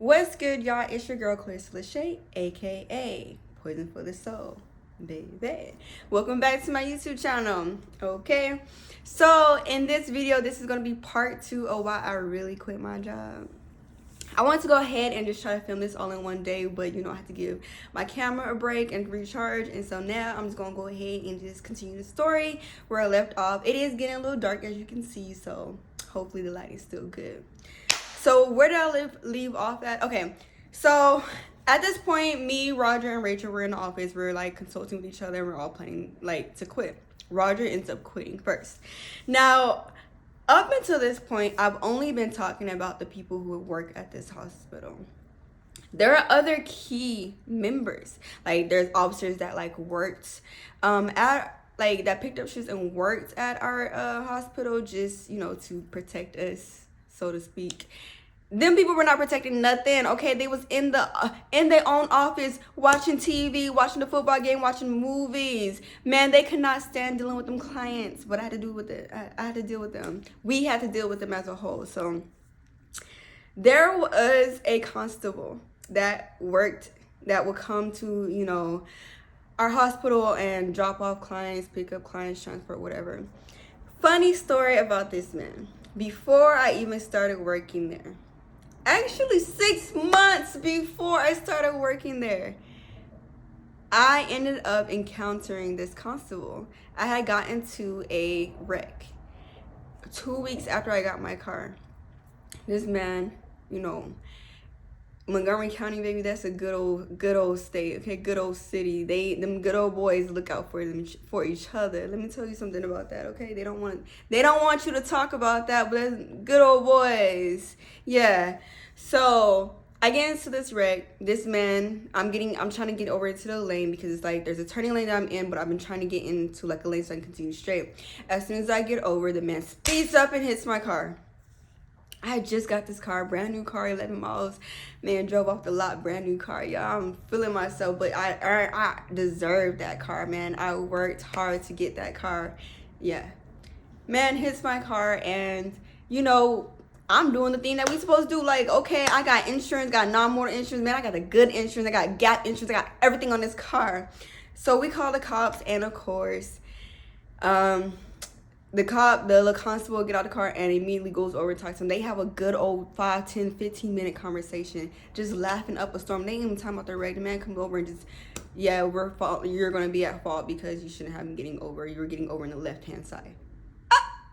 What's good, y'all? It's your girl, Clarissa Lachey, aka Poison for the Soul, baby. Welcome back to my YouTube channel. Okay, so in this video, this is gonna be part 2 of why I really quit my job. I wanted to go ahead and just try to film this all in one day, but I had to give my camera a break and recharge, and so now I'm just gonna go ahead and just continue the story where I left off. It is getting a little dark, as you can see, so hopefully the light is still good. So where did I leave off at? Okay, so at this point, me, Roger, and Rachel were in the office. We were like consulting with each other, and we're all planning like to quit. Roger ends up quitting first. Now, up until this point, I've only been talking about the people who work at this hospital. There are other key members. Like there's officers that worked at that picked up shifts and worked at our hospital just to protect us, so to speak. Them people were not protecting nothing. Okay, they was in their own office watching TV, watching the football game, watching movies. Man, they could not stand dealing with them clients, but I had to do with it. I had to deal with them. We had to deal with them as a whole. So there was a constable that worked, that would come to our hospital and drop off clients, pick up clients, transport, whatever. Funny story about this man. Before I even started working there, actually 6 months before I started working there, I ended up encountering this constable. I had gotten into a wreck 2 weeks after I got my car. This man, Montgomery County, baby, that's a good old state, okay, good old city. Them good old boys look out for each other. Let me tell you something about that, okay? They don't want you to talk about that, but that's good old boys. Yeah. So I get into this wreck. This man, I'm trying to get over into the lane because it's like there's a turning lane that I'm in, but I've been trying to get into a lane so I can continue straight. As soon as I get over, the man speeds up and hits my car. I had just got this car, brand new car, 11 miles. Man, drove off the lot, brand new car. Y'all, I'm feeling myself, but I deserve that car, man. I worked hard to get that car. Yeah. Man hits my car, and I'm doing the thing that we supposed to do. Like, okay, I got insurance, got non-mortal insurance. Man, I got the good insurance. I got gap insurance. I got everything on this car. So we call the cops, and of course, the constable get out of the car and immediately goes over and talks to him. They have a good old 5, 10, 15-minute conversation, just laughing up a storm. They ain't even talking about their wreck. The man comes over and just, yeah, you're going to be at fault because you shouldn't have been getting over. You were getting over in the left-hand side.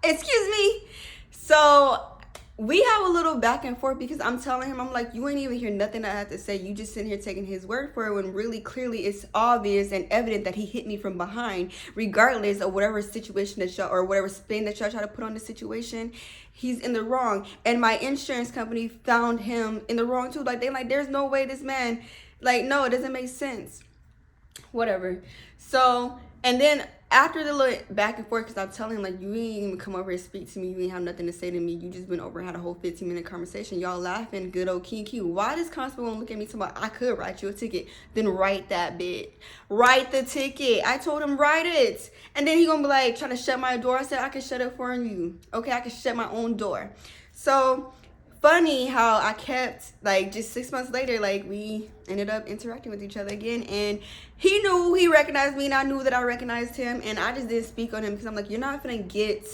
Excuse me. So we have a little back and forth because I'm telling him, I'm like, you ain't even hear nothing I have to say. You just sitting here taking his word for it when really clearly it's obvious and evident that he hit me from behind, regardless of whatever situation that y'all, or whatever spin that y'all try to put on the situation. He's in the wrong. And my insurance company found him in the wrong too. There's no way this man, no, it doesn't make sense. Whatever. So, and then after the little back and forth, because I'm telling him, you ain't even come over and speak to me. You ain't have nothing to say to me. You just went over and had a whole 15-minute conversation. Y'all laughing, good old key. Why does constable won't look at me talking about, I could write you a ticket? Then write that bit. Write the ticket. I told him, write it. And then he gonna be trying to shut my door. I said, I can shut it for you. Okay, I can shut my own door. So funny how I kept, just 6 months later, we ended up interacting with each other again, and he recognized me, and I knew that I recognized him, and I just didn't speak on him because I'm like, you're not gonna get,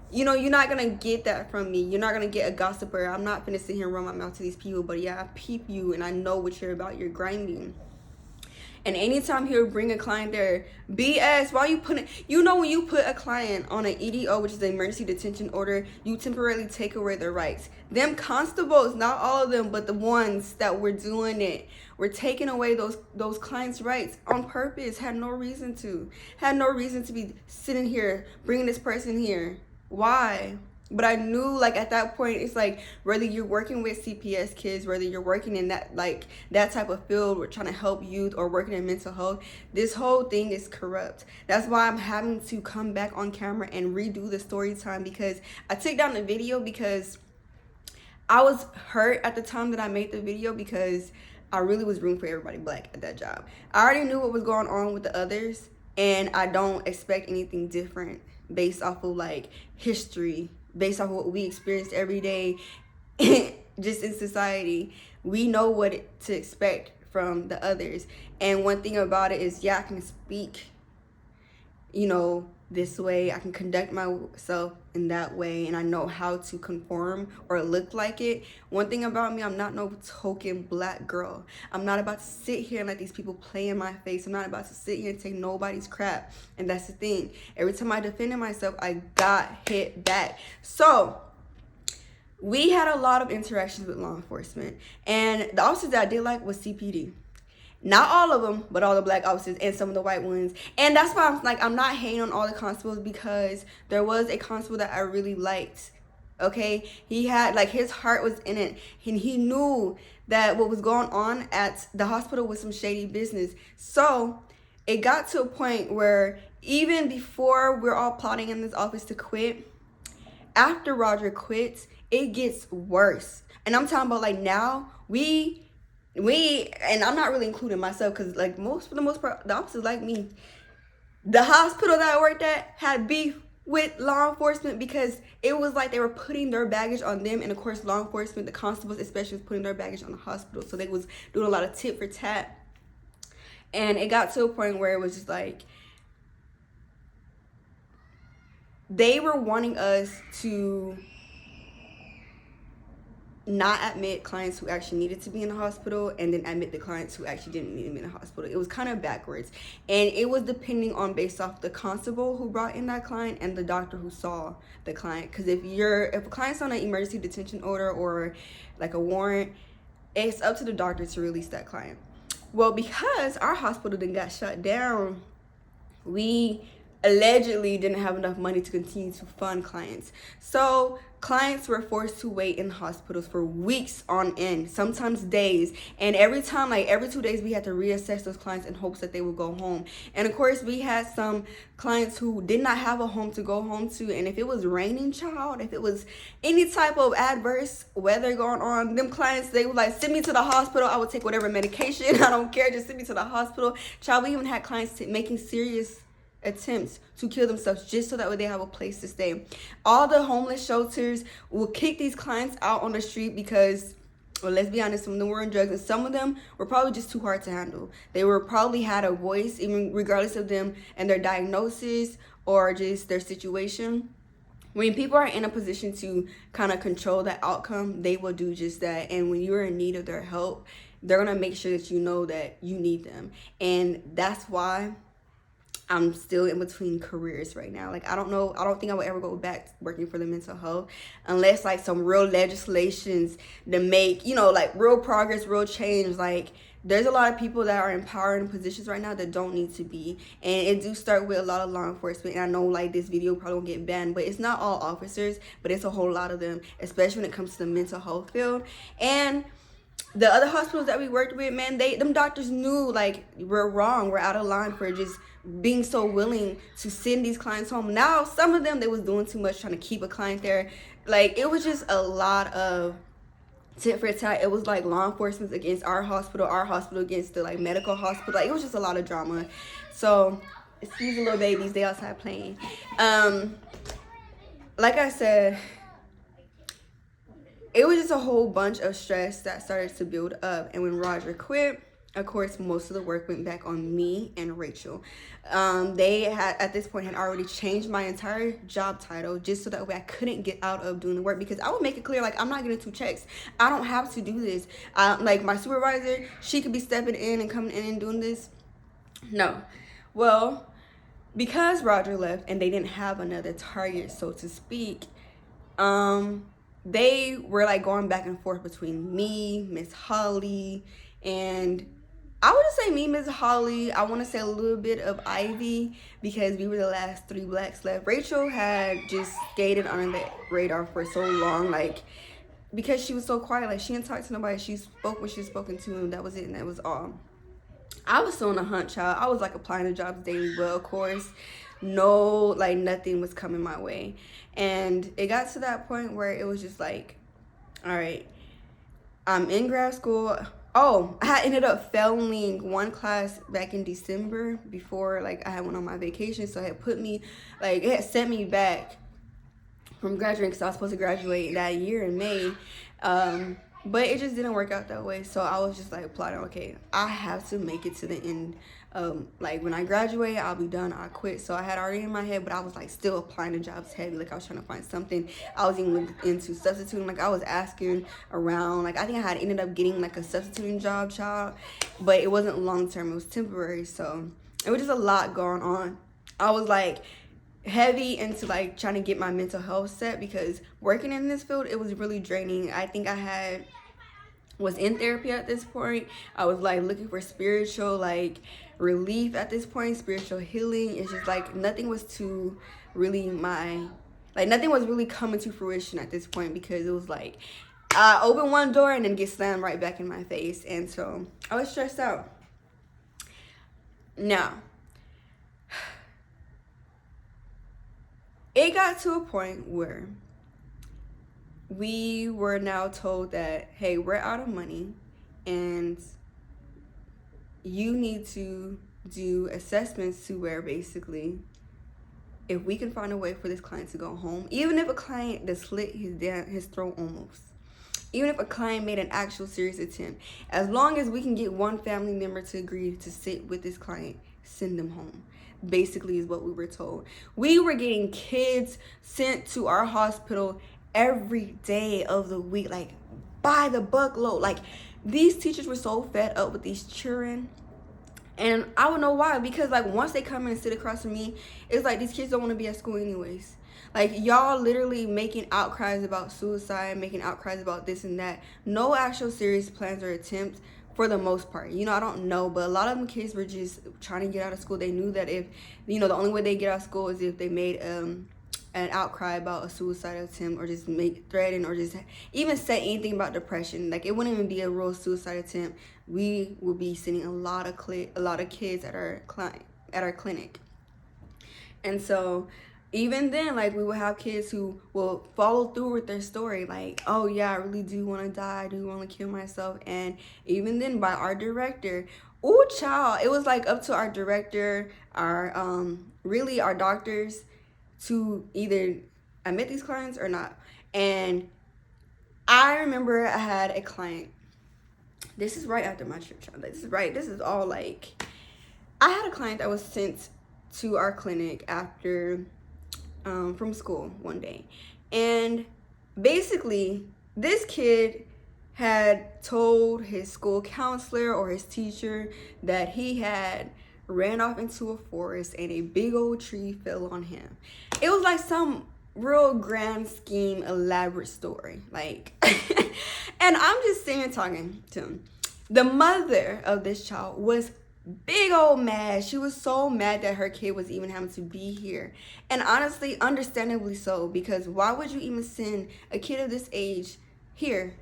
you're not gonna get that from me. You're not gonna get a gossiper. I'm not gonna sit here and run my mouth to these people, but yeah, I peep you, and I know what you're about. You're grinding. And anytime he would bring a client there, BS, why you putting, when you put a client on an EDO, which is an emergency detention order, you temporarily take away their rights. Them constables, not all of them, but the ones that were doing it, were taking away those clients' rights on purpose, had no reason to be sitting here, bringing this person here. Why? But I knew, at that point, it's whether you're working with CPS kids, whether you're working in that type of field, we're trying to help youth, or working in mental health, this whole thing is corrupt. That's why I'm having to come back on camera and redo the story time, because I took down the video because I was hurt at the time that I made the video, because I really was rooting for everybody black at that job. I already knew what was going on with the others, and I don't expect anything different based off of history, based off of what we experienced every day just in society, we know what to expect from the others. And one thing about it is, yeah, I can speak, you know, this way, I can conduct myself in that way, and I know how to conform or look like it. One thing about me, I'm not no token black girl. I'm not about to sit here and let these people play in my face. I'm not about to sit here and take nobody's crap. And that's the thing, every time I defended myself, I got hit back. So we had a lot of interactions with law enforcement, and the officers that I did like was CPD. Not all of them, but all the black officers and some of the white ones. And that's why I'm like, I'm not hating on all the constables, because there was a constable that I really liked. Okay, he had, like, his heart was in it, and he knew that what was going on at the hospital was some shady business. So it got to a point where even before we're all plotting in this office to quit, after Roger quits, it gets worse. And I'm talking about, like, now we and I'm not really including myself, because, like, for the most part, the officers like me. The hospital that I worked at had beef with law enforcement, because it was like they were putting their baggage on them, and of course law enforcement, the constables especially, was putting their baggage on the hospital. So they was doing a lot of tit for tat, and it got to a point where it was just like they were wanting us to not admit clients who actually needed to be in the hospital, and then admit the clients who actually didn't need to be in the hospital. It was kind of backwards, and it was depending on based off the constable who brought in that client and the doctor who saw the client. Because if a client's on an emergency detention order or like a warrant, it's up to the doctor to release that client. Well, because our hospital then got shut down, we allegedly didn't have enough money to continue to fund clients. So clients were forced to wait in hospitals for weeks on end, sometimes days. And every time, like every 2 days, we had to reassess those clients in hopes that they would go home. And of course, we had some clients who did not have a home to go home to. And if it was raining, child, if it was any type of adverse weather going on, them clients, they would like, send me to the hospital. I would take whatever medication. I don't care. Just send me to the hospital. Child, we even had clients making serious attempts to kill themselves just so that way they have a place to stay. All the homeless shelters will kick these clients out on the street because, well, let's be honest, some of them were on drugs, and some of them were probably just too hard to handle. They were probably had a voice, even regardless of them and their diagnosis or just their situation. When people are in a position to kind of control the outcome, they will do just that. And when you're in need of their help, they're going to make sure that you know that you need them. And that's why I'm still in between careers right now. Like, I don't think I would ever go back working for the mental health unless like some real legislations to make, you know, like real progress, real change. Like, there's a lot of people that are in power and positions right now that don't need to be. And it do start with a lot of law enforcement. And I know like this video probably won't get banned, but it's not all officers, but it's a whole lot of them, especially when it comes to the mental health field. And the other hospitals that we worked with, man, them doctors knew like we're wrong, we're out of line for just being so willing to send these clients home. Now, some of them, they was doing too much, trying to keep a client there. Like, it was just a lot of tit for tat. It was like law enforcement against our hospital against the like medical hospital. Like, it was just a lot of drama. So, excuse the little babies, they outside playing. Like I said, it was just a whole bunch of stress that started to build up. And when Roger quit, of course, most of the work went back on me and Rachel. They had, at this point, had already changed my entire job title just so that way I couldn't get out of doing the work, because I would make it clear, like, I'm not getting 2 checks. I don't have to do this. Like, my supervisor, she could be stepping in and coming in and doing this. No. Well, because Roger left and they didn't have another target, so to speak, they were like going back and forth between me, Miss Holly, and I would just say me, Miss Holly. I want to say a little bit of Ivy, because we were the last 3 blacks left. Rachel had just skated under the radar for so long, like, because she was so quiet. Like, she didn't talk to nobody. She spoke when she was spoken to, and that was it, and that was all. I was still on a hunt, child. I was like applying to jobs daily, but of course, no, like nothing was coming my way. And it got to that point where it was just like, all right, I'm in grad school. Oh, I ended up failing one class back in December before, like, I had went on my vacation. So it had put me, like, it had sent me back from graduating, because I was supposed to graduate that year in May. But it just didn't work out that way. So I was just like plotting, okay, I have to make it to the end. Like when I graduate, I'll be done, I'll quit. So I had already in my head, but I was like still applying to jobs heavy. Like I was trying to find something. I was even looking into substituting. Like I was asking around. Like I think I had ended up getting like a substituting job, child, but it wasn't long term. It was temporary. So it was just a lot going on. I was like heavy into like trying to get my mental health set, because working in this field, it was really draining. I think I was in therapy at this point. I was like looking for spiritual like relief at this point, spiritual healing. It's just like nothing was nothing was really coming to fruition at this point, because it was like I open one door and then get slammed right back in my face. And so I was stressed out. Now it got to a point where we were now told that, hey, we're out of money and you need to do assessments to where basically if we can find a way for this client to go home, even if a client that slit his throat almost, even if a client made an actual serious attempt, as long as we can get one family member to agree to sit with this client, send them home. Basically is what we were told. We were getting kids sent to our hospital every day of the week, like by the buckload. Like these teachers were so fed up with these children, and I don't know why, because like once they come in and sit across from me, it's like these kids don't want to be at school anyways. Like y'all literally making outcries about suicide, making outcries about this and that. No actual serious plans or attempts for the most part. You know, I don't know, but a lot of them kids were just trying to get out of school. They knew that if, you know, the only way they get out of school is if they made an outcry about a suicide attempt, or just make threaten, or just even say anything about depression. Like it wouldn't even be a real suicide attempt. We will be sending a lot of kids at our clinic. And so even then, like we will have kids who will follow through with their story, like, oh yeah, I really do want to die, I do want to kill myself. And even then, by our director, oh child, it was like up to our director, our really our doctors, to either admit these clients or not. And I remember I had a client, this is right after my trip, child. This is all like, I had a client that was sent to our clinic after from school one day, and basically this kid had told his school counselor or his teacher that he had ran off into a forest and a big old tree fell on him. It was like some real grand scheme, elaborate story, like and I'm just sitting talking to him. The mother of this child was big old mad. She was so mad that her kid was even having to be here. And honestly, understandably so, because why would you even send a kid of this age here?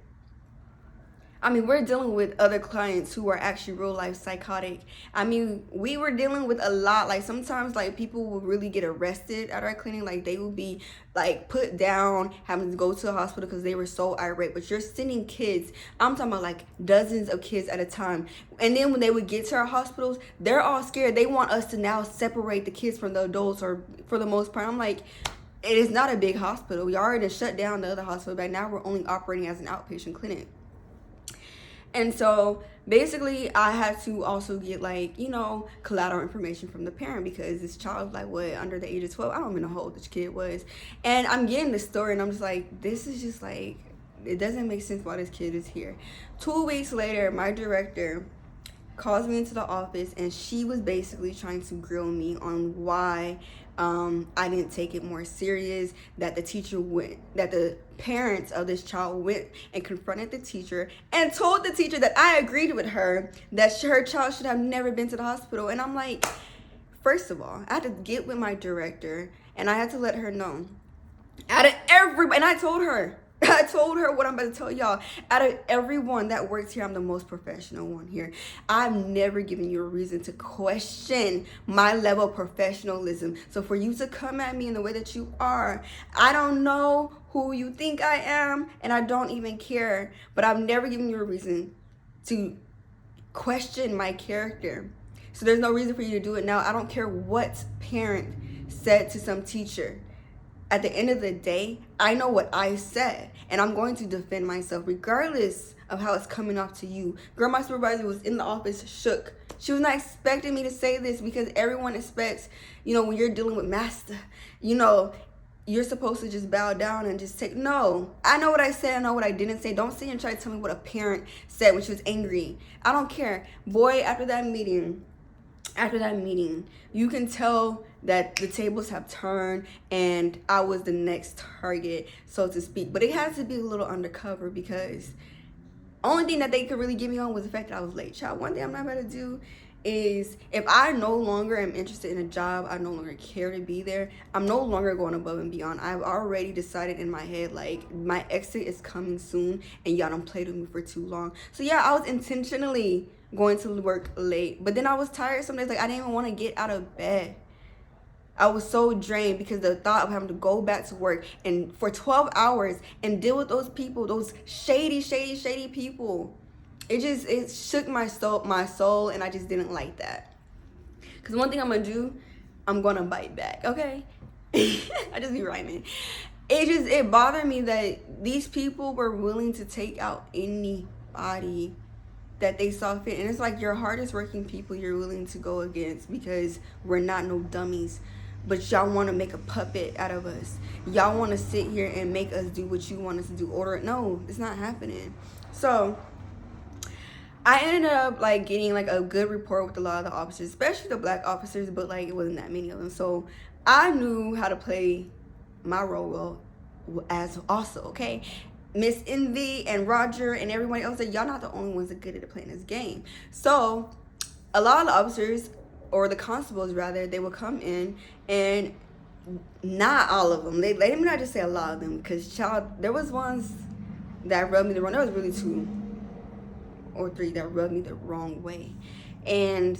I mean, we're dealing with other clients who are actually real life psychotic. I mean, we were dealing with a lot. Like sometimes like people will really get arrested at our clinic. Like they will be like put down, having to go to the hospital because they were so irate. But you're sending kids, I'm talking about like dozens of kids at a time. And then when they would get to our hospitals, they're all scared. They want us to now separate the kids from the adults, or for the most part. I'm like, it is not a big hospital. We already shut down the other hospital, but now we're only operating as an outpatient clinic. And so basically I had to also get like, you know, collateral information from the parent, because this child was like, what, under the age of 12? I don't even know how old this kid was. And I'm getting this story and I'm just like, this is just like, it doesn't make sense why this kid is here. 2 weeks later, my director calls me into the office, and she was basically trying to grill me on why I didn't take it more serious, that the parents of this child went and confronted the teacher and told the teacher that I agreed with her that her child should have never been to the hospital. And I'm like, first of all, I had to get with my director and I had to let her know, out of everybody, and I told her what I'm about to tell y'all. Out of everyone that works here, I'm the most professional one here. I've never given you a reason to question my level of professionalism. So for you to come at me in the way that you are, I don't know who you think I am, and I don't even care. But I've never given you a reason to question my character. So there's no reason for you to do it now. I don't care what parent said to some teacher. at the end of the day, I know what I said, and I'm going to defend myself regardless of how it's coming off to you. Girl, my supervisor was in the office shook. She was not expecting me to say this because everyone expects, when you're dealing with master, you're supposed to just bow down and just take. No, I know what I said. I know what I didn't say. Don't sit and try to tell me what a parent said when she was angry. I don't care. Boy, after that meeting, you can tell that the tables have turned and I was the next target, so to speak. But it had to be a little undercover because only thing that they could really get me on was the fact that I was late. Child, one thing I'm not going to do is, if I no longer am interested in a job, I no longer care to be there, I'm no longer going above and beyond. I've already decided in my head, like, my exit is coming soon and y'all don't play with me for too long. So yeah, I was intentionally going to work late, but then I was tired some days. Like, I didn't even want to get out of bed. I was so drained because the thought of having to go back to work and for 12 hours and deal with those people, those shady people. It shook my soul, and I just didn't like that. Because one thing I'm going to do, I'm going to bite back, okay? I just be rhyming. It bothered me that these people were willing to take out anybody that they saw fit. And it's like, your hardest working people you're willing to go against because we're not no dummies. But y'all want to make a puppet out of us. Y'all want to sit here and make us do what you want us to do. No, it's not happening. So I ended up like getting like a good rapport with a lot of the officers, especially the black officers, but like it wasn't that many of them. So I knew how to play my role well as also, okay? Miss Envy and Roger and everybody else, y'all not the only ones that are good at playing this game. So a lot of the officers, or the constables rather, they would come in, and not all of them. Let me not just say a lot of them, because there was ones that rubbed me the wrong. There was really 2 or 3 that rubbed me the wrong way, and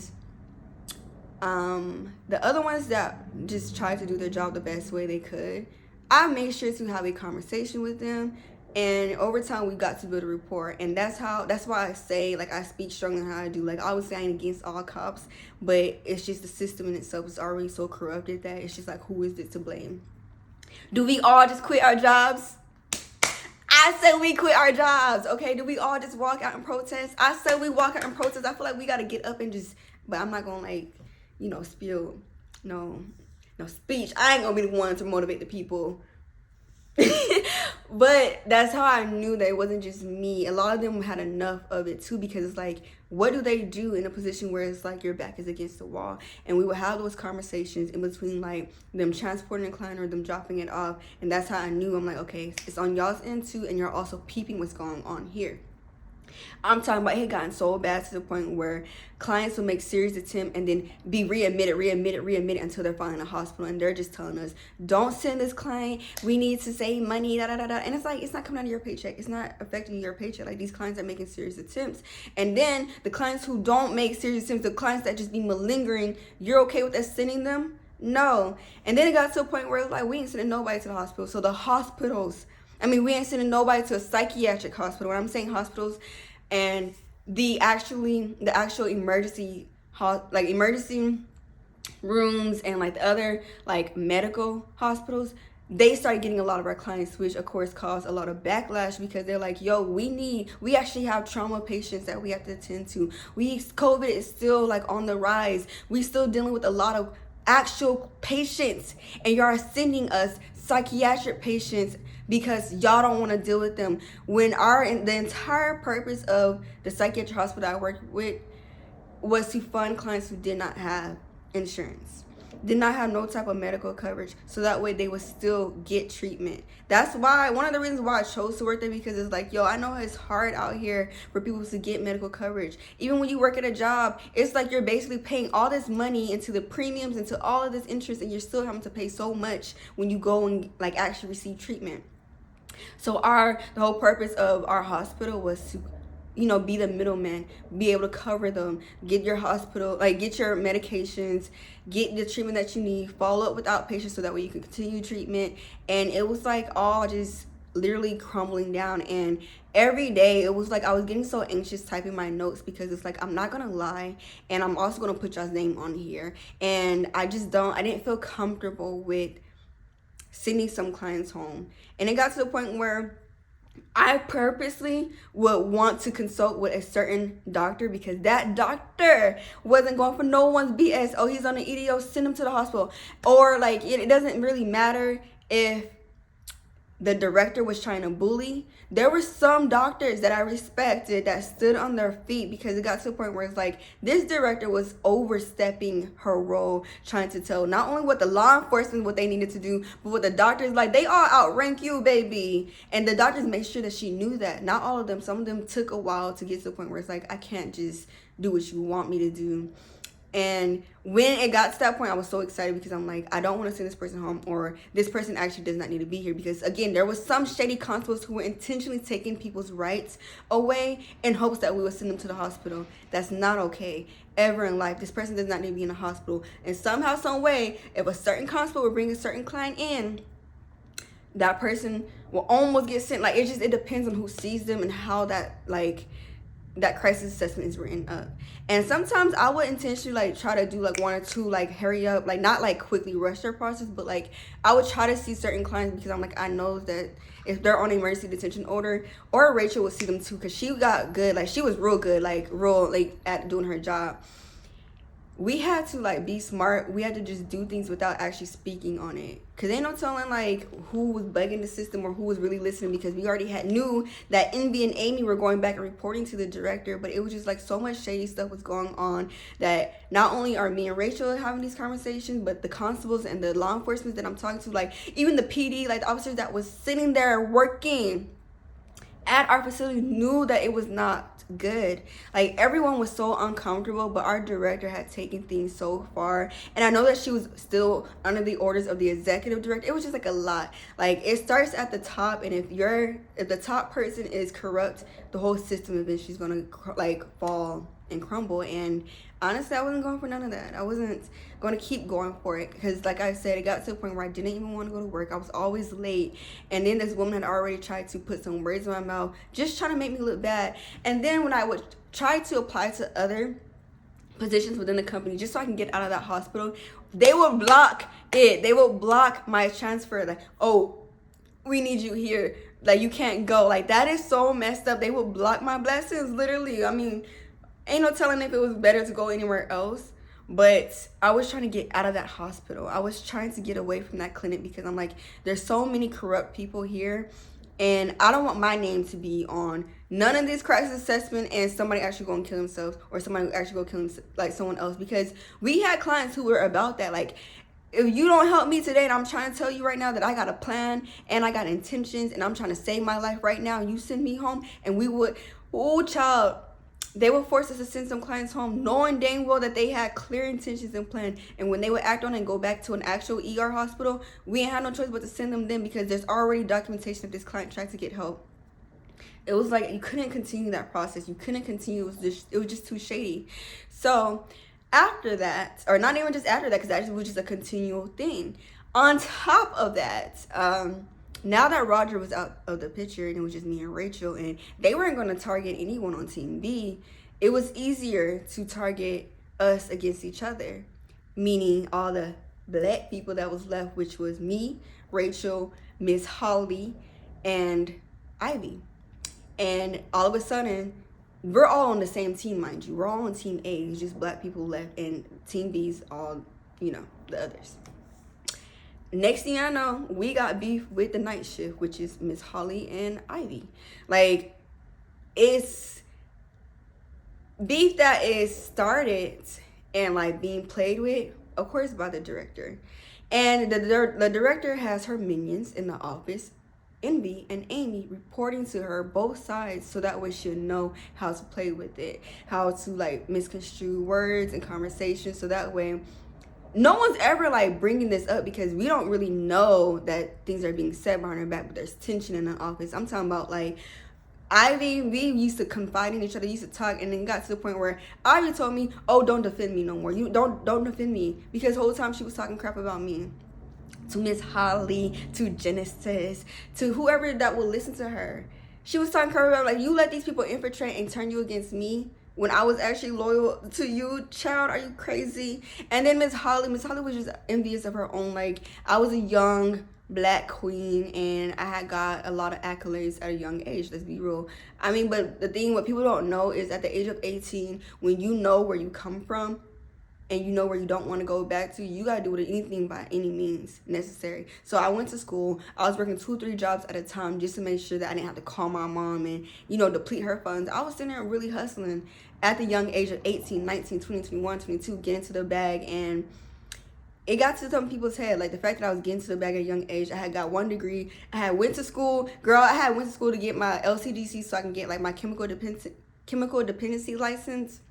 the other ones that just tried to do their job the best way they could, I made sure to have a conversation with them. And over time, we got to build a rapport. And that's why I say, like, I speak strongly on how I do. Like, obviously, I ain't against all cops, but it's just the system in itself is already so corrupted that it's just like, who is it to blame? Do we all just quit our jobs? I said we quit our jobs, okay? Do we all just walk out and protest? I said we walk out and protest. I feel like we got to get up and just, but I'm not going to, like, spill no speech. I ain't going to be the one to motivate the people. But that's how I knew that it wasn't just me. A lot of them had enough of it too, because it's like, what do they do in a position where it's like your back is against the wall? And we would have those conversations in between, like them transporting a client or them dropping it off. And that's how I knew. I'm like, okay, it's on y'all's end too, and you're also peeping what's going on here. I'm talking about it had gotten so bad to the point where clients will make serious attempt and then be readmitted until they're finally in the hospital, and they're just telling us, don't send this client, we need to save money, and it's like, it's not coming out of your paycheck, it's not affecting your paycheck. Like, these clients are making serious attempts, and then the clients who don't make serious attempts, the clients that just be malingering, you're okay with us sending them? No. And then it got to a point where it was like, we ain't sending nobody to the hospital. So the hospitals, we ain't sending nobody to a psychiatric hospital. When I'm saying hospitals, and the actual emergency rooms and like the other like medical hospitals, they started getting a lot of our clients, which of course caused a lot of backlash, because they're like, yo, we actually have trauma patients that we have to attend to. COVID is still like on the rise. We still dealing with a lot of actual patients, and y'all are sending us psychiatric patients because y'all don't want to deal with them, when the entire purpose of the psychiatric hospital I worked with was to fund clients who did not have insurance, did not have no type of medical coverage, so that way they would still get treatment. That's why, one of the reasons why I chose to work there, because it's like, yo, I know it's hard out here for people to get medical coverage. Even when you work at a job, it's like you're basically paying all this money into the premiums, into all of this interest, and you're still having to pay so much when you go and like actually receive treatment. So the whole purpose of our hospital was to, be the middleman, be able to cover them, get your hospital, get your medications, get the treatment that you need, follow up with outpatients so that way you can continue treatment. And it was like all just literally crumbling down. And every day it was like I was getting so anxious typing my notes, because it's like, I'm not gonna lie, and I'm also gonna put y'all's name on here. And I didn't feel comfortable with sending some clients home. And it got to the point where I purposely would want to consult with a certain doctor because that doctor wasn't going for no one's BS. Oh, he's on the EDO, send him to the hospital. Or like it doesn't really matter if the director was trying to bully. There were some doctors that I respected that stood on their feet because it got to a point where it's like this director was overstepping her role, trying to tell not only what the law enforcement what they needed to do, but what the doctors, like, they all outrank you, baby. And the doctors made sure that she knew that. Not all of them. Some of them took a while to get to the point where it's like, I can't just do what you want me to do. And when it got to that point, I was so excited because I'm like, I don't want to send this person home, or this person actually does not need to be here. Because again, there was some shady constables who were intentionally taking people's rights away in hopes that we would send them to the hospital. That's not okay ever in life. This person does not need to be in the hospital. And somehow, some way, if a certain constable would bring a certain client in, that person will almost get sent. Like, it depends on who sees them and how that crisis assessment is written up. And sometimes I would intentionally like try to do like one or two, like hurry up, like not like quickly rush their process, but like I would try to see certain clients because I'm like, I know that if they're on an emergency detention order, or Rachel would see them too, because she got good, like she was real good, like real like at doing her job. We had to like be smart. We had to just do things without actually speaking on it, because ain't no telling like who was bugging the system or who was really listening, because we already knew that Envy and Amy were going back and reporting to the director. But it was just like so much shady stuff was going on that not only are me and Rachel having these conversations, but the constables and the law enforcement that I'm talking to, like even the PD, like the officers that was sitting there working at our facility, knew that it was not good. Like everyone was so uncomfortable, but our director had taken things so far. And I know that she was still under the orders of the executive director. It was just like a lot. Like it starts at the top, and if the top person is corrupt, the whole system eventually is gonna like fall and crumble. And honestly, I wasn't going for none of that. I wasn't going to keep going for it because, like I said, it got to a point where I didn't even want to go to work. I was always late. And then this woman had already tried to put some words in my mouth, just trying to make me look bad. And then when I would try to apply to other positions within the company just so I can get out of that hospital, they would block it. They would block my transfer. Like, oh, we need you here. Like, you can't go. Like, that is so messed up. They would block my blessings, literally. I mean, ain't no telling if it was better to go anywhere else. But I was trying to get out of that hospital. I was trying to get away from that clinic because I'm like, there's so many corrupt people here. And I don't want my name to be on none of this crisis assessment and somebody actually going to kill themselves, or somebody who actually go kill like someone else. Because we had clients who were about that. Like, if you don't help me today, and I'm trying to tell you right now that I got a plan and I got intentions and I'm trying to save my life right now, and you send me home, and we would, oh child, they would force us to send some clients home knowing dang well that they had clear intentions and plan. And when they would act on it and go back to an actual ER hospital, we ain't had no choice but to send them then, because there's already documentation that this client tried to get help. It was like you couldn't continue that process. You couldn't continue. It was just too shady. So after that, or not even just after that, because that was just a continual thing. On top of that, now that Roger was out of the picture and it was just me and Rachel, and they weren't going to target anyone on Team B, it was easier to target us against each other, meaning all the black people that was left, which was me, Rachel, Miss Holly, and Ivy. And all of a sudden, we're all on the same team, mind you. We're all on Team A. It's just black people left, and Team B's all, the others. Next thing I know, we got beef with the night shift, which is Miss Holly and Ivy. Like, it's beef that is started and like being played with, of course, by the director. And the director has her minions in the office, Envy and Amy, reporting to her both sides, so that way she'll know how to play with it, how to like misconstrue words and conversations, so that way no one's ever like bringing this up, because we don't really know that things are being said behind her back, but there's tension in the office. I'm talking about like Ivy, we used to confide in each other, used to talk, and then got to the point where Ivy told me, oh, don't defend me no more. You don't defend me, because the whole time she was talking crap about me. To Miss Holly, to Genesis, to whoever that will listen to her. She was talking crap about, like, you let these people infiltrate and turn you against me when I was actually loyal to you, child. Are you crazy? And then Miss Holly was just envious of her own. Like, I was a young Black queen, and I had got a lot of accolades at a young age. Let's be real. I mean, but the thing, what people don't know is at the age of 18, when you know where you come from and you know where you don't want to go back to, you gotta do anything by any means necessary. So I went to school. I was working 2-3 jobs at a time just to make sure that I didn't have to call my mom and, you know, deplete her funds. I was sitting there really hustling at the young age of 18, 19, 20, 21, 22, getting to the bag. And it got to some people's head, like the fact that I was getting to the bag at a young age. I had got 1 degree. I had went to school. Girl, I had went to school to get my LCDC so I can get like my chemical dependency license.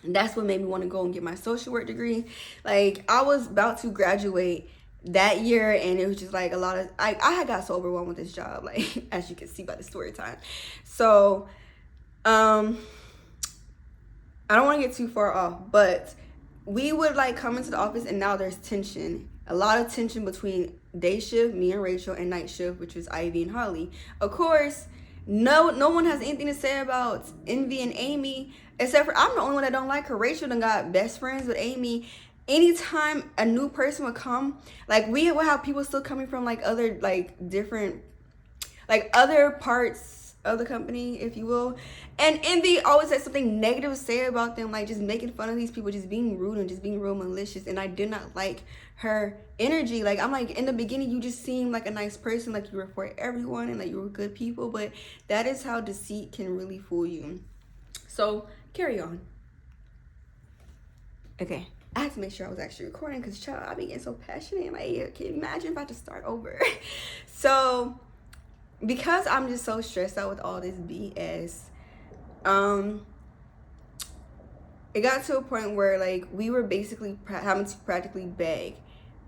And that's what made me want to go and get my social work degree. Like, I was about to graduate that year, and it was just like a lot of, I had got so overwhelmed with this job, like, as you can see by the story time. So, I don't want to get too far off, but we would like come into the office, and now there's tension. A lot of tension between day shift, me and Rachel, and night shift, which was Ivy and Holly. Of course, no one has anything to say about Envy and Amy, except for I'm the only one that don't like her. Rachel done got best friends with Amy. Anytime a new person would come, like we would have people still coming from like other like different, like other parts of the company, if you will. And Envy always had something negative to say about them, like just making fun of these people, just being rude and just being real malicious. And I did not like her energy. Like, I'm like, in the beginning, you just seemed like a nice person, like you were for everyone and like you were good people. But that is how deceit can really fool you. So, carry on. Okay. I had to make sure I was actually recording because, child, I be getting so passionate. Like, can you imagine if I had to start over? So, because I'm just so stressed out with all this BS, it got to a point where like we were basically having to practically beg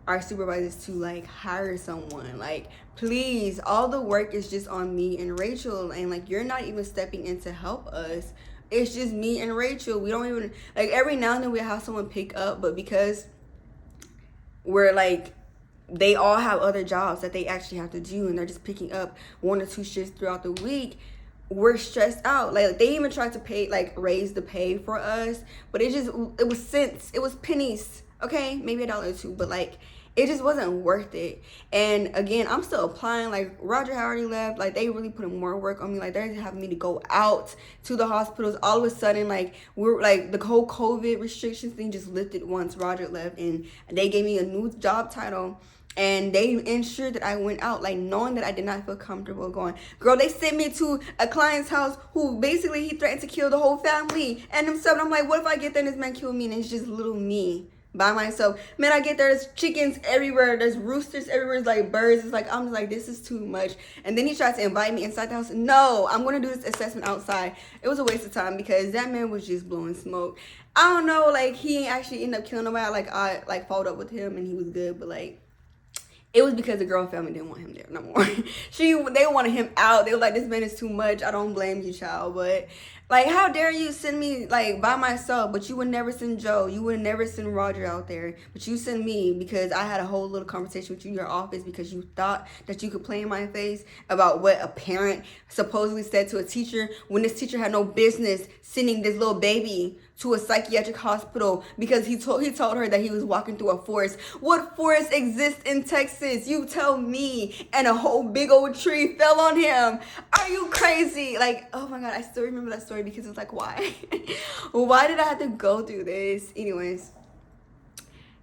our supervisors to like hire someone. Like, please, all the work is just on me and Rachel, and like you're not even stepping in to help us. It's just me and Rachel. We don't even, like, every now and then we have someone pick up, but because we're like, they all have other jobs that they actually have to do, and they're just picking up 1 or 2 shifts throughout the week, we're stressed out. Like, they even tried to pay, like, raise the pay for us, but it was cents. It was pennies, okay? Maybe $1 or 2, but, like, it just wasn't worth it. And, again, I'm still applying. Like, Roger had already left. Like, they really put more work on me. Like, they're having me to go out to the hospitals. All of a sudden, like, we're, like, the whole COVID restrictions thing just lifted once Roger left, and they gave me a new job title. And they ensured that I went out, like, knowing that I did not feel comfortable going. Girl, they sent me to a client's house who basically he threatened to kill the whole family and himself. And I'm like, what if I get there and this man killed me and it's just little me by myself? Man, I get there, there's chickens everywhere, there's roosters everywhere, it's like birds. It's like, I'm just like, this is too much. And then he tried to invite me inside the house. No, I'm going to do this assessment outside. It was a waste of time because that man was just blowing smoke. I don't know, like, he ain't actually ended up killing nobody. Like, I, like, followed up with him and he was good, but, like, it was because the girl family didn't want him there no more. They wanted him out. They were like, this man is too much. I don't blame you, child. But, like, how dare you send me, like, by myself, but you would never send Joe. You would never send Roger out there. But you send me because I had a whole little conversation with you in your office because you thought that you could play in my face about what a parent supposedly said to a teacher when this teacher had no business sending this little baby to a psychiatric hospital because he told her that he was walking through a forest. What forest exists in Texas? You tell me. And a whole big old tree fell on him. Are you crazy? Like, oh my God, I still remember that story because it's like, why? Why did I have to go through this? Anyways,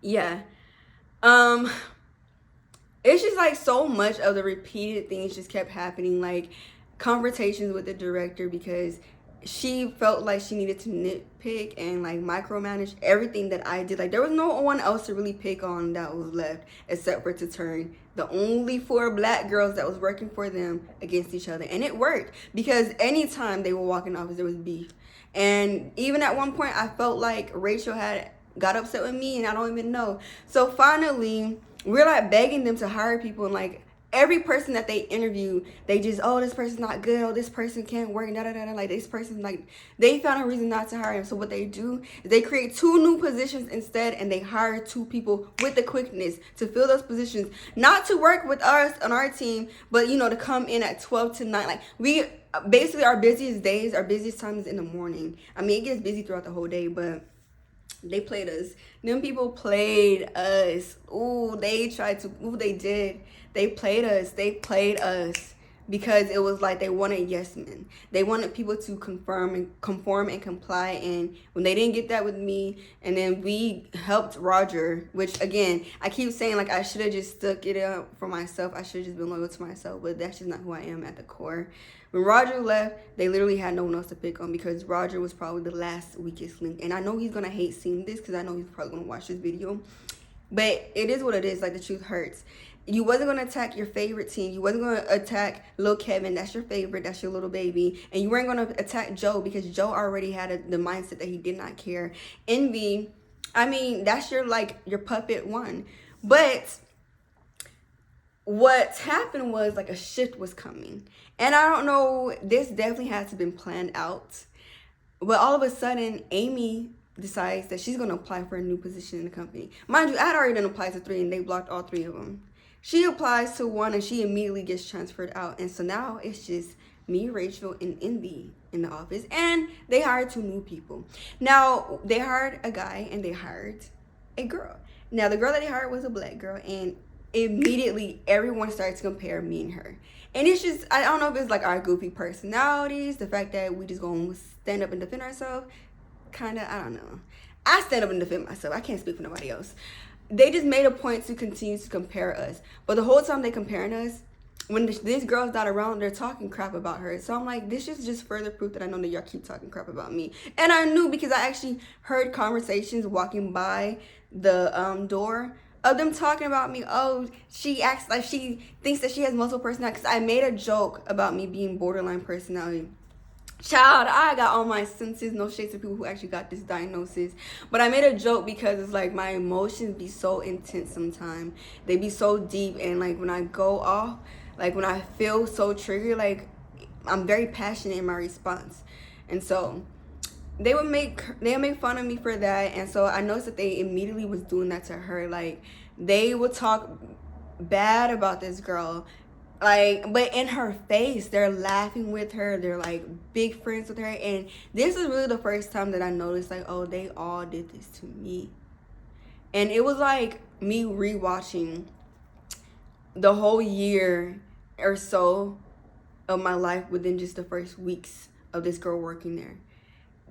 yeah. It's just like so much of the repeated things just kept happening. Like, confrontations with the director because she felt like she needed to nitpick and like micromanage everything that I did. Like, there was no one else to really pick on that was left except for to turn the only 4 black girls that was working for them against each other. And it worked because anytime they were walking office, there was beef. And even at one point, I felt like Rachel had got upset with me and I don't even know. So finally, we're like begging them to hire people, and like every person that they interview, they just, oh, this person's not good, oh, this person can't work, like this person, like, they found a reason not to hire him. So what they do is they create 2 new positions instead, and they hire 2 people with the quickness to fill those positions, not to work with us on our team, but, you know, to come in at 12 to 9. Like, we basically, our busiest days, our busiest time is in the morning. I mean, it gets busy throughout the whole day, but They played us. Them people played us. Ooh, they tried to. Ooh, they did. They played us. They played us because it was like they wanted yes men. They wanted people to conform and comply. And when they didn't get that with me, and then we helped Roger, which again I keep saying like I should have just stuck it out for myself. I should have just been loyal to myself, but that's just not who I am at the core. When Roger left, they literally had no one else to pick on because Roger was probably the last weakest link. And I know he's gonna hate seeing this because I know he's probably gonna watch this video. But it is what it is. Like, the truth hurts. You wasn't gonna attack your favorite team. You wasn't gonna attack Lil Kevin. That's your favorite. That's your little baby. And you weren't gonna attack Joe because Joe already had the mindset that he did not care. Envy, I mean, that's your puppet one. But what happened was like a shift was coming. And I don't know, this definitely has to been planned out. But all of a sudden, Amy decides that she's going to apply for a new position in the company. Mind you, I had already done applied to 3 and they blocked all 3 of them. She applies to 1 and she immediately gets transferred out. And so now it's just me, Rachel, and Envy in the office. And they hired 2 new people. Now, they hired a guy and they hired a girl. Now, the girl that they hired was a black girl, and immediately everyone started to compare me and her. And it's just, I don't know if it's like our goofy personalities, the fact that we just gonna stand up and defend ourselves. Kind of, I don't know. I stand up and defend myself. I can't speak for nobody else. They just made a point to continue to compare us. But the whole time they comparing us, when this girl's not around, they're talking crap about her. So I'm like, this is just further proof that I know that y'all keep talking crap about me. And I knew because I actually heard conversations walking by the door of them talking about me. Oh, she acts like she thinks that she has multiple personalities. Because I made a joke about me being borderline personality. Child, I got all my senses, no shades of people who actually got this diagnosis. But I made a joke because it's like my emotions be so intense sometimes. They be so deep, and like when I go off, like when I feel so triggered, like I'm very passionate in my response. And so they would make fun of me for that. And so I noticed that they immediately was doing that to her. Like, they would talk bad about this girl, like, but in her face, they're laughing with her, they're like big friends with her. And this is really the first time that I noticed, like, oh, they all did this to me. And it was like me rewatching the whole year or so of my life within just the first weeks of this girl working there.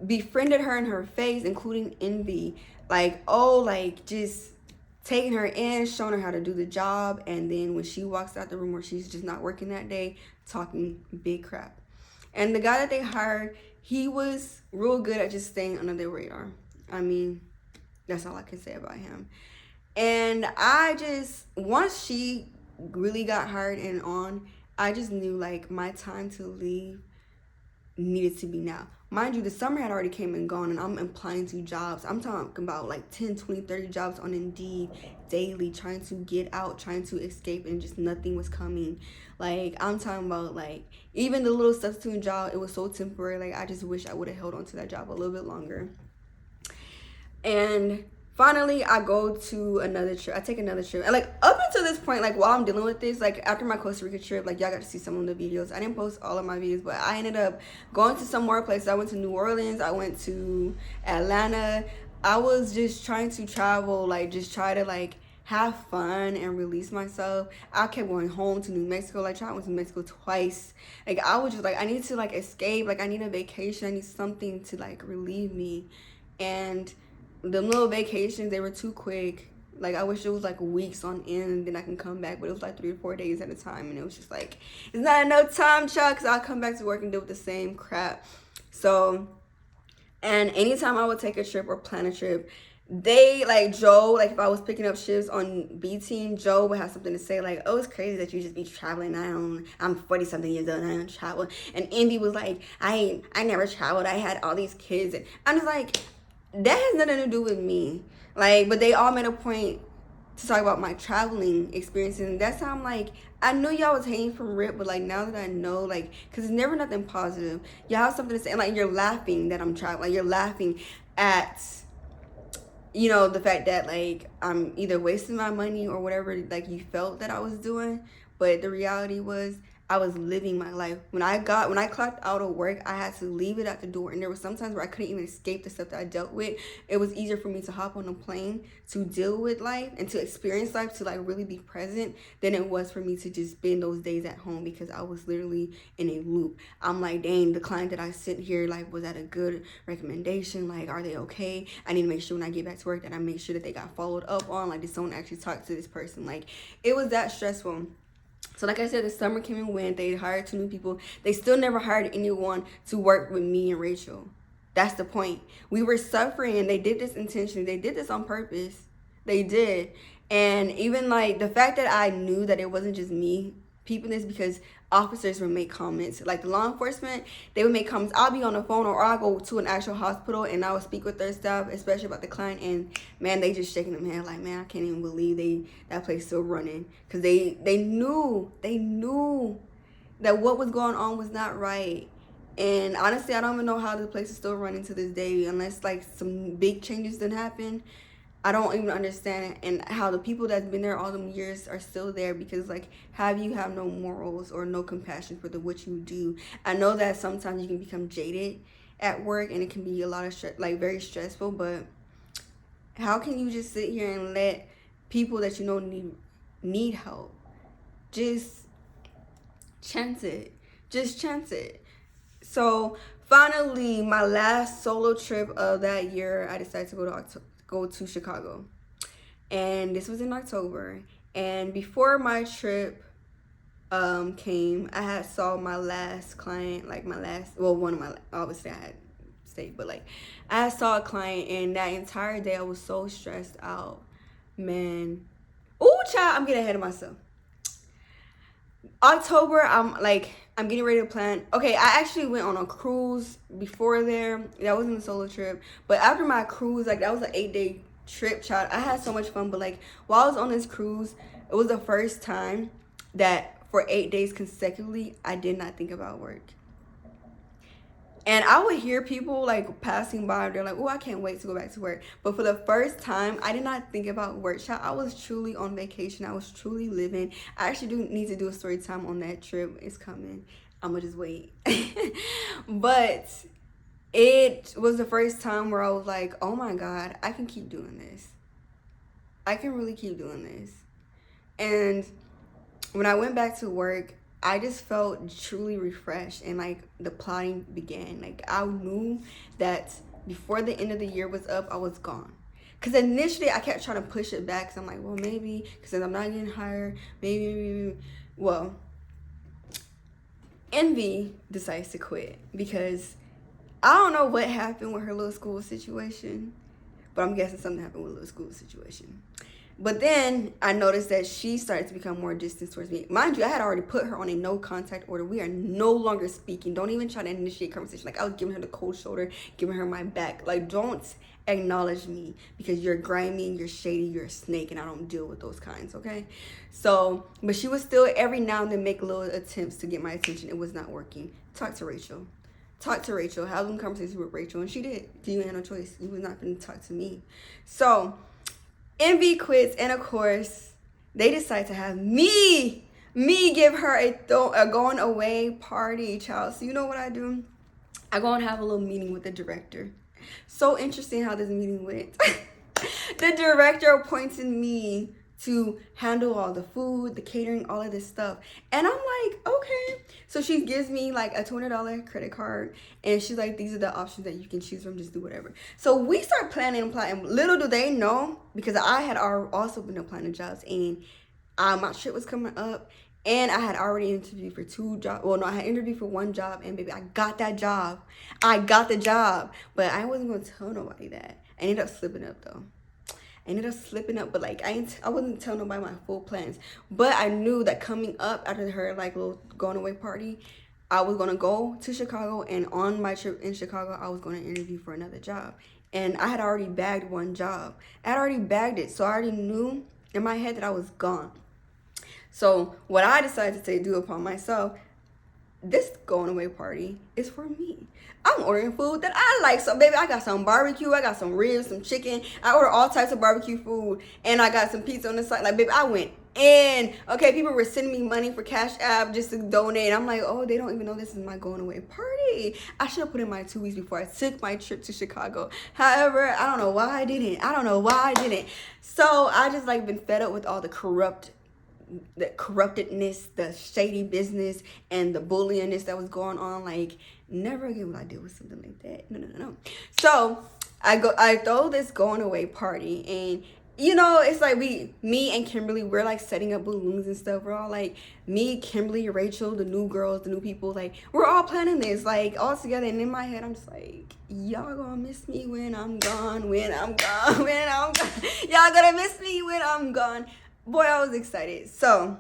Befriended her in her face, including Envy. Like, oh, like just taking her in, showing her how to do the job. And then when she walks out the room where she's just not working that day, talking big crap. And the guy that they hired, he was real good at just staying under their radar. I mean, that's all I can say about him. And I just, once she really got hired and on, I just knew like my time to leave needed to be now. Mind you, the summer had already came and gone, and I'm applying to jobs. I'm talking about like 10, 20, 30 jobs on Indeed daily, trying to get out, trying to escape, and just nothing was coming. Like, I'm talking about like even the little substitute job, it was so temporary. Like, I just wish I would have held on to that job a little bit longer. And finally, I go to another trip. I take another trip. And, like, up until this point, like, while I'm dealing with this, like, after my Costa Rica trip, like, y'all got to see some of the videos. I didn't post all of my videos, but I ended up going to some more places. I went to New Orleans. I went to Atlanta. I was just trying to travel, like, just try to, like, have fun and release myself. I kept going home to New Mexico. Like, I went to Mexico twice. Like, I was just, like, I need to, like, escape. Like, I need a vacation. I need something to, like, relieve me. And the little vacations, they were too quick. Like, I wish it was like weeks on end and then I can come back, but it was like 3 or 4 days at a time, and it was just like, it's not enough time, Chuck, because I'll come back to work and deal with the same crap. So, and anytime I would take a trip or plan a trip, they, like, Joe, like, if I was picking up shifts on B Team, Joe would have something to say, like, oh, it's crazy that you just be traveling. I'm 40-something years old and I don't travel. And Envy was like, I never traveled. I had all these kids. And I'm just like, that has nothing to do with me. Like, but they all made a point to talk about my traveling experiences. And that's how I'm like, I knew y'all was hating from RIP, but like now that I know, like, because it's never nothing positive. Y'all have something to say. And like, you're laughing that I'm traveling. Like, you're laughing at, you know, the fact that like I'm either wasting my money or whatever, like, you felt that I was doing. But the reality was, I was living my life. When I clocked out of work, I had to leave it at the door. And there was sometimes where I couldn't even escape the stuff that I dealt with. It was easier for me to hop on a plane to deal with life and to experience life, to like really be present, than it was for me to just spend those days at home, because I was literally in a loop. I'm like, dang, the client that I sent here, like, was that a good recommendation? Like, are they okay? I need to make sure when I get back to work that I make sure that they got followed up on. Like, did someone actually talk to this person? Like, it was that stressful. So like I said, the summer came and went. They hired 2 new people. They still never hired anyone to work with me and Rachel. That's the point. We were suffering, and they did this intentionally. They did this on purpose. They did. And even like the fact that I knew that it wasn't just me peeping this, because officers would make comments. Like the law enforcement, they would make comments. I'll be on the phone, or I'll go to an actual hospital and I would speak with their staff, especially about the client, and man, they just shaking their head like, man, I can't even believe that place still running. Because they knew that what was going on was not right. And honestly, I don't even know how the place is still running to this day, unless like some big changes didn't happen. I don't even understand it, and how the people that's been there all them years are still there, because like, have no morals or no compassion for what you do. I know that sometimes you can become jaded at work, and it can be a lot of stress, like very stressful, but how can you just sit here and let people that you know need help just chance it? Just chance it. So finally, my last solo trip of that year, I decided to go to Chicago, and this was in October. And before my trip came, I had saw my last client, like one of my, obviously I had stayed, but like I saw a client, and that entire day I was so stressed out, man. Oh child, I'm getting ahead of myself. October, I'm getting ready to plan. Okay, I actually went on a cruise before there. That wasn't a solo trip. But after my cruise, like that was an 8-day trip, child. I had so much fun. But like while I was on this cruise, it was the first time that for 8 days consecutively, I did not think about work. And I would hear people like passing by, they're like, oh, I can't wait to go back to work. But for the first time, I did not think about work. Child, I was truly on vacation. I was truly living. I actually do need to do a story time on that trip. It's coming. I'm going to just wait. But it was the first time where I was like, oh my God, I can keep doing this. I can really keep doing this. And when I went back to work, I just felt truly refreshed, and like the plotting began. Like I knew that before the end of the year was up, I was gone. Because initially I kept trying to push it back, because I'm like, well, maybe because I'm not getting hired, maybe. Well, Envy decides to quit, because I don't know what happened with her little school situation, but I'm guessing something happened with a little school situation. But then I noticed that she started to become more distant towards me. Mind you, I had already put her on a no contact order. We are no longer speaking. Don't even try to initiate conversation. Like I was giving her the cold shoulder, giving her my back. Like don't acknowledge me, because you're grimy, you're shady, you're a snake, and I don't deal with those kinds, okay? So, but she was still every now and then make little attempts to get my attention. It was not working. Talk to Rachel. Have some conversations with Rachel, and she did. You had no choice. You was not going to talk to me. So Envy quits, and of course, they decide to have me give her a going away party, child. So you know what I do? I go and have a little meeting with the director. So interesting how this meeting went. The director appointed me to handle all the food, the catering, all of this stuff. And I'm like, okay. So she gives me like a $200 credit card, and she's like, these are the options that you can choose from, just do whatever. So we start planning and plotting. Little do they know, because I had also been applying to jobs, and my trip was coming up, and I had already interviewed for 2 jobs. Well, no, I had interviewed for 1 job, and baby, I got that job. I got the job, but I wasn't going to tell nobody that. I ended up slipping up though. But like I wasn't telling nobody my full plans. But I knew that coming up after her like little going away party, I was gonna go to Chicago, and on my trip in Chicago, I was gonna interview for another job. And I had already bagged 1 job. I had already bagged it, so I already knew in my head that I was gone. So what I decided to do upon myself, this going away party is for me. I'm ordering food that I like. So baby, I got some barbecue, I got some ribs, some chicken. I ordered all types of barbecue food, and I got some pizza on the side. Like baby, I went in. Okay, people were sending me money for Cash App just to donate. I'm like, oh, they don't even know this is my going away party. I should have put in my 2 weeks before I took my trip to Chicago. However, I don't know why I didn't. So I just like been fed up with all the corruptedness, the shady business, and the bullyingness that was going on. Like, never again will I deal with something like that. No. So I throw this going away party, and you know, it's like me and Kimberly, we're like setting up balloons and stuff. We're all like, me, Kimberly, Rachel, the new girls, the new people, like we're all planning this like all together. And in my head, I'm just like, y'all gonna miss me when I'm gone, Y'all gonna miss me when I'm gone. Boy, I was excited. So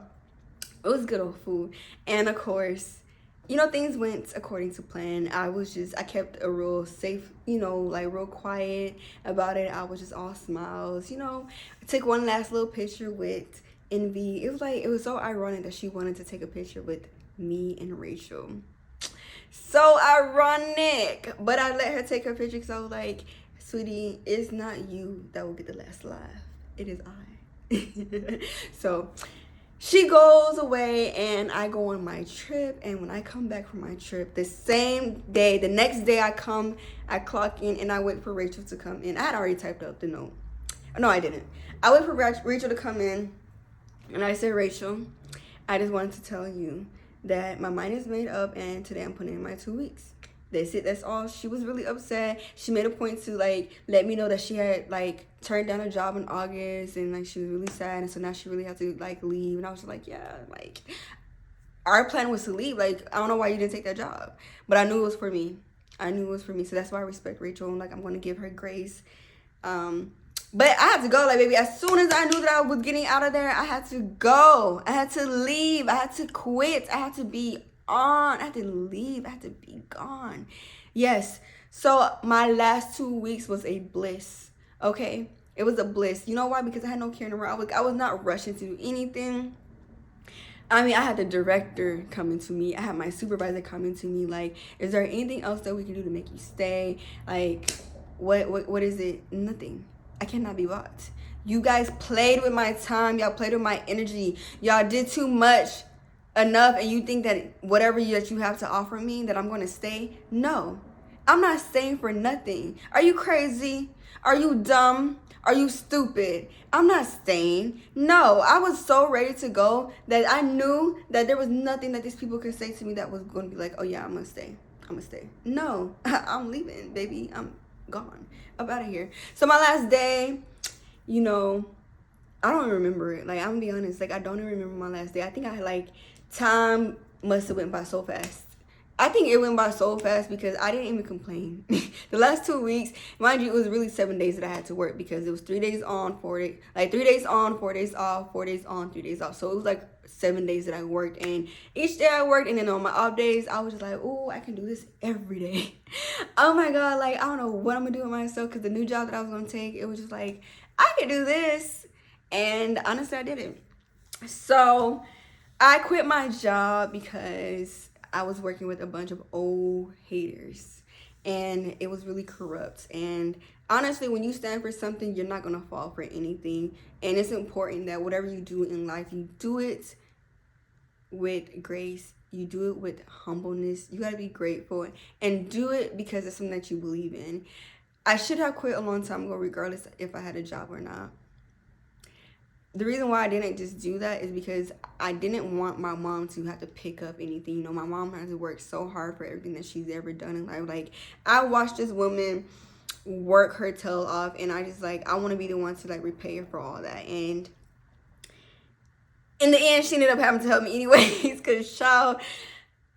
it was good old food. And of course, you know, things went according to plan. I kept a real safe, you know, like real quiet about it. I was just all smiles, you know. I took one last little picture with Envy. It was so ironic that she wanted to take a picture with me and Rachel. So ironic. But I let her take her picture because I was like, sweetie, it's not you that will get the last laugh. It is I. So she goes away and I go on my trip, and when I come back from my trip, the next day I clock in and I wait for Rachel to come in. I had already typed up the note. No, I didn't. I wait for Rachel to come in, and I said, Rachel, I just wanted to tell you that my mind is made up and today I'm putting in my 2 weeks. That's it. That's all. She was really upset. She made a point to like let me know that she had like turned down a job in August, and like she was really sad, and so now she really had to like leave. And I was just like, yeah, like our plan was to leave. Like, I don't know why you didn't take that job, but I knew it was for me. So that's why I respect Rachel, and like I'm gonna give her grace. But I had to go, like, baby, as soon as I knew that I was getting out of there, I had to go. I had to leave. I had to quit. I had to be on. I had to leave. I had to be gone. Yes. So my last 2 weeks was a bliss. Okay? It was a bliss. You know why? Because I had no care in the world. I was not rushing to do anything. I mean, I had the director coming to me. I had my supervisor coming to me. Like, is there anything else that we can do to make you stay? Like, what is it? Nothing. I cannot be bought. You guys played with my time. Y'all played with my energy. Y'all did too much enough, and you think that whatever that you have to offer me that I'm going to stay? No. I'm not staying for nothing. Are you crazy? Are you dumb? Are you stupid? I'm not staying. No, I was so ready to go that I knew that there was nothing that these people could say to me that was going to be like, oh yeah, I'm going to stay. I'm going to stay. No, I'm leaving, baby. I'm gone. I'm out of here. So my last day, you know, I don't remember it. Like, I'm gonna be honest. Like, I don't even remember my last day. I think time must have went by so fast. I think it went by so fast because I didn't even complain. The last 2 weeks, mind you, it was really 7 days that I had to work because it was 3 days on, 4 days, like 3 days on, 4 days off, 4 days on, 3 days off. So it was like 7 days that I worked, and each day I worked, and then on my off days, I was just like, oh, I can do this every day. Oh my God, like, I don't know what I'm gonna do with myself because the new job that I was gonna take, it was just like, I can do this. And honestly, I didn't. So I quit my job because I was working with a bunch of old haters, and it was really corrupt. And honestly, when you stand for something, you're not going to fall for anything. And it's important that whatever you do in life, you do it with grace. You do it with humbleness. You got to be grateful and do it because it's something that you believe in. I should have quit a long time ago, regardless if I had a job or not. The reason why I didn't just do that is because I didn't want my mom to have to pick up anything. You know, my mom has to work so hard for everything that she's ever done in life. Like, I watched this woman work her tail off, and I just, like, I want to be the one to, like, repay her for all that. And in the end, she ended up having to help me anyways because, child,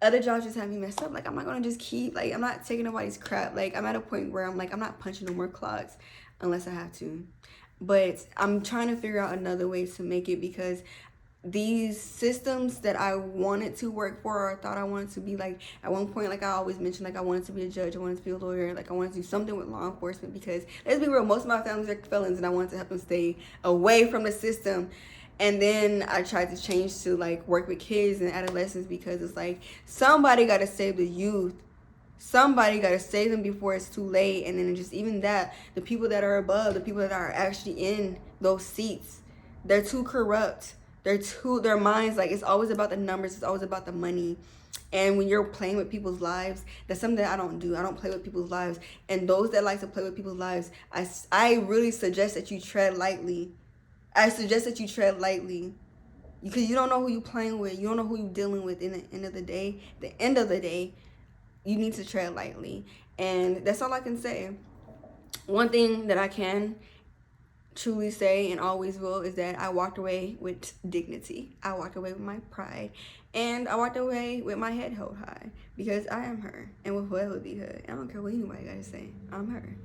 other jobs just had me messed up. Like, I'm not going to just keep, like, I'm not taking nobody's crap. Like, I'm at a point where I'm like, I'm not punching no more clocks unless I have to. But I'm trying to figure out another way to make it because these systems that I wanted to work for, or I thought I wanted to be, like, at one point, like I always mentioned, like, I wanted to be a judge, I wanted to be a lawyer, like, I wanted to do something with law enforcement because, let's be real, most of my families are felons, and I wanted to help them stay away from the system. And then I tried to change to, like, work with kids and adolescents because it's like, somebody got to save the youth. Somebody got to save them before it's too late. And then just even that, the people that are above, the people that are actually in those seats, they're too corrupt. their minds, like, it's always about the numbers, it's always about the money. And when you're playing with people's lives, that's something that I don't do. I don't play with people's lives. And those that like to play with people's lives, I really suggest that you tread lightly. I suggest that you tread lightly, because you don't know who you're playing with. You don't know who you're dealing with. In the end of the day, you need to tread lightly. And that's all I can say. One thing that I can truly say and always will is that I walked away with dignity. I walked away with my pride, and I walked away with my head held high, because I am her, and will forever be her. I don't care what anybody gotta say. I'm her.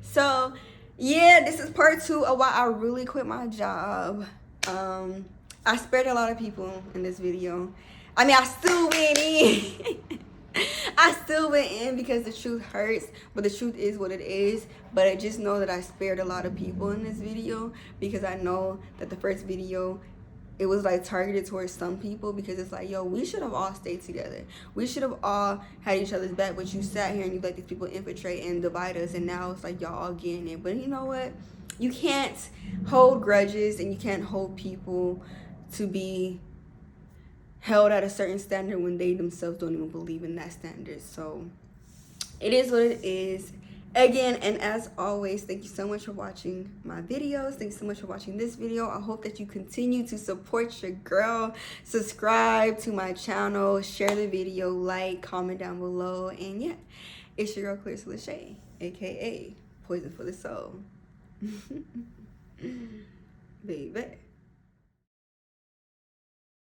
So yeah, this is part 2 of why I really quit my job. I spared a lot of people in this video. I mean, I still went in. I still went in because the truth hurts, but the truth is what it is. But I just know that I spared a lot of people in this video, because I know that the first video, it was like targeted towards some people, because it's like, yo, we should have all stayed together. We should have all had each other's back, but you sat here and you let these people infiltrate and divide us, and now it's like y'all all getting it. But you know what? You can't hold grudges, and you can't hold people to be held at a certain standard when they themselves don't even believe in that standard. So it is what it is. Again, and as always, thank you so much for watching my videos. Thank you so much for watching this video. I hope that you continue to support your girl. Subscribe to my channel, share the video, like, comment down below, and yeah, it's your girl Clarissa Lachey, aka Poison for the Soul. Baby.